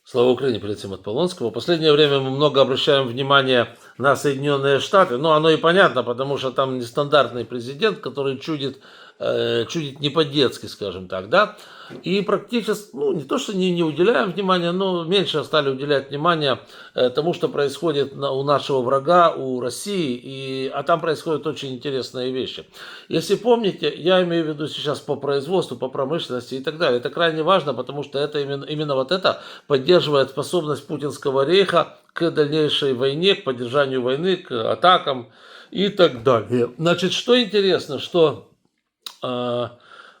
Слава Украине, перед этим от Полонского. В последнее время мы много обращаем внимание на Соединенные Штаты. Ну, оно и понятно, потому что там нестандартный президент, который чудит не по-детски, скажем так, да. И практически, ну, не то, что не уделяем внимания, но меньше стали уделять внимание тому, что происходит у нашего врага, у России, а там происходят очень интересные вещи. Если помните, я имею в виду сейчас по производству, по промышленности и так далее. Это крайне важно, потому что это именно вот это поддерживает способность путинского рейха к дальнейшей войне, к поддержанию войны, к атакам и так далее. Значит, что интересно, что,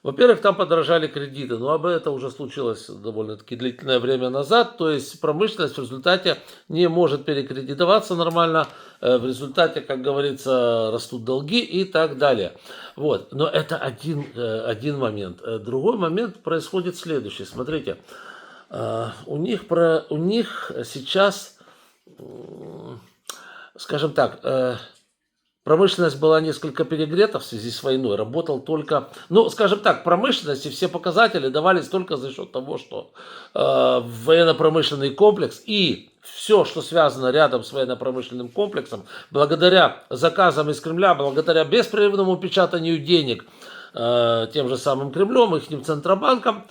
во-первых, там подорожали кредиты, но об этом уже случилось довольно-таки длительное время назад, то есть промышленность в результате не может перекредитоваться нормально, в результате, как говорится, растут долги и так далее. Вот. Но это один момент. Другой момент происходит следующий. Смотрите, у них сейчас, скажем так, промышленность была несколько перегрета в связи с войной, работал только, ну, скажем так, промышленность и все показатели давались только за счет того, что военно-промышленный комплекс и все, что связано рядом с военно-промышленным комплексом, благодаря заказам из Кремля, благодаря беспрерывному печатанию денег тем же самым Кремлем, их Центробанком,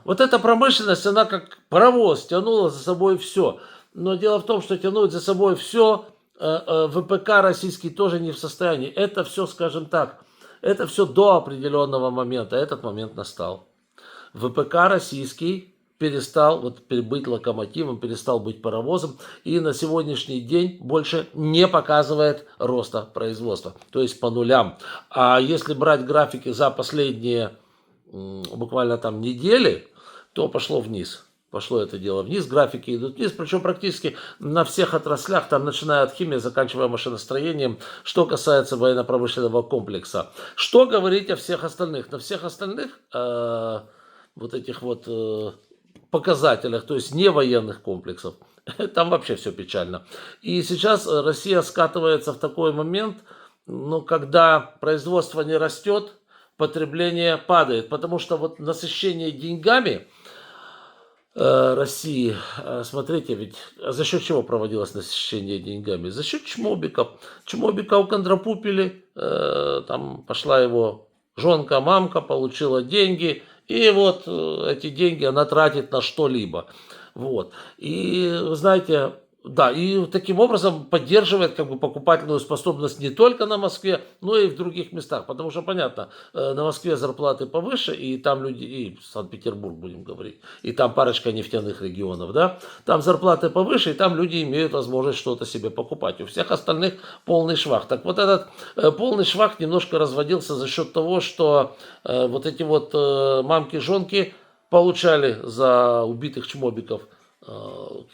вот эта промышленность, она как паровоз тянула за собой все. Но дело в том, что тянуть за собой все ВПК российский тоже не в состоянии. Это все, скажем так, это все до определенного момента. Этот момент настал. ВПК российский перестал быть локомотивом, перестал быть паровозом и на сегодняшний день больше не показывает роста производства. То есть по нулям. А если брать графики за последние буквально там недели, то пошло вниз. Пошло это дело вниз, графики идут вниз, причем практически на всех отраслях, там начиная от химии, заканчивая машиностроением, что касается военно-промышленного комплекса. Что говорить о всех остальных? На всех остальных вот этих вот показателях, то есть не военных комплексов, там вообще все печально. И сейчас Россия скатывается в такой момент, ну, когда производство не растет, потребление падает, потому что вот насыщение деньгами России, смотрите, ведь за счет чего проводилось насыщение деньгами? За счет чмобиков. Чмобика уконтрапупили, там пошла его жонка, мамка, получила деньги, и вот эти деньги она тратит на что-либо. Вот. И, вы знаете, да, и таким образом поддерживает как бы покупательную способность не только на Москве, но и в других местах. Потому что, понятно, на Москве зарплаты повыше, и там люди, и Санкт-Петербург, будем говорить, и там парочка нефтяных регионов, да, там зарплаты повыше, и там люди имеют возможность что-то себе покупать. У всех остальных полный швах. Так вот этот полный швах немножко разводился за счет того, что вот эти вот мамки-жонки получали за убитых чмобиков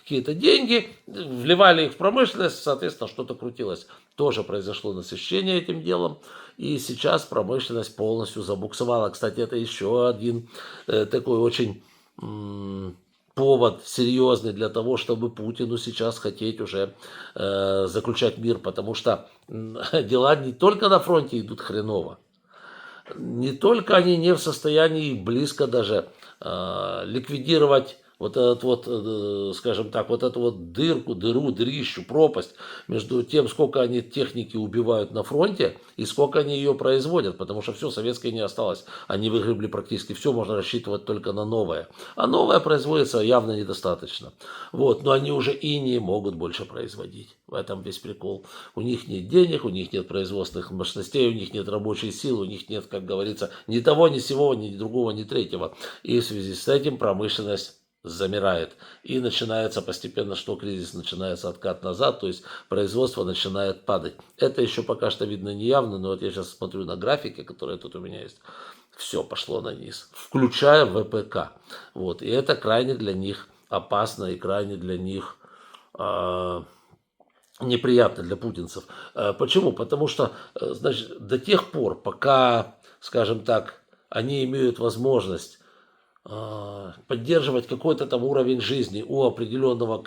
какие-то деньги, вливали их в промышленность, соответственно, что-то крутилось. Тоже произошло насыщение этим делом, и сейчас промышленность полностью забуксовала. Кстати, это еще один такой очень повод серьезный для того, чтобы Путину сейчас хотеть уже заключать мир, потому что дела не только на фронте идут хреново, не только они не в состоянии близко даже ликвидировать вот этот вот, скажем так, вот эту вот дырищу, пропасть между тем, сколько они техники убивают на фронте и сколько они ее производят, потому что все, советское не осталось. Они выгребли практически все, можно рассчитывать только на новое. А новое производится явно недостаточно. Вот, но они уже и не могут больше производить. В этом весь прикол. У них нет денег, у них нет производственных мощностей, у них нет рабочей силы, у них нет, как говорится, ни того, ни сего, ни другого, ни третьего. И в связи с этим промышленность замирает. И начинается постепенно, что кризис, начинается откат назад, то есть производство начинает падать. Это еще пока что видно неявно, но вот я сейчас смотрю на графики, которые тут у меня есть. Все пошло на низ, включая ВПК. Вот. И это крайне для них опасно и крайне для них неприятно, для путинцев. Почему? Потому что, значит, до тех пор, пока, скажем так, они имеют возможность поддерживать какой-то там уровень жизни у определенного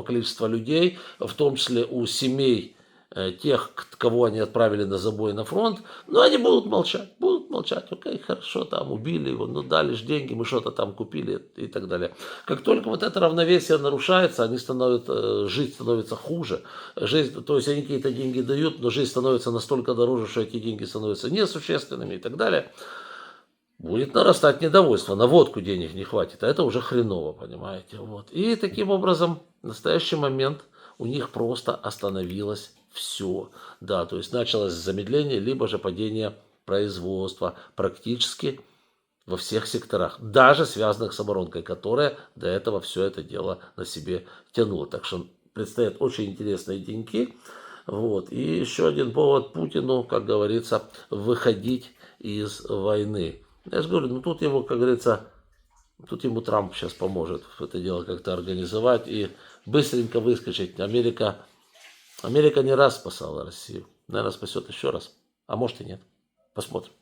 количества людей, в том числе у семей тех, кого они отправили на забой на фронт, но они будут молчать, молчать, окей, хорошо, там убили его, ну дали же деньги, мы что-то там купили и так далее. Как только вот это равновесие нарушается, они становятся, жизнь становится хуже. Жизнь, то есть они какие-то деньги дают, но жизнь становится настолько дороже, что эти деньги становятся несущественными и так далее. Будет нарастать недовольство, на водку денег не хватит, а это уже хреново, понимаете. Вот. И таким образом в настоящий момент у них просто остановилось все. Да, то есть началось замедление, либо же падение производства практически во всех секторах, даже связанных с оборонкой, которая до этого все это дело на себе тянула. Так что предстоят очень интересные деньги. Вот. И еще один повод Путину, как говорится, выходить из войны. Я же говорю, ну тут его, как говорится, тут ему Трамп сейчас поможет это дело как-то организовать и быстренько выскочить. Америка не раз спасала Россию. Наверное, спасет еще раз. А может и нет. Посмотрим.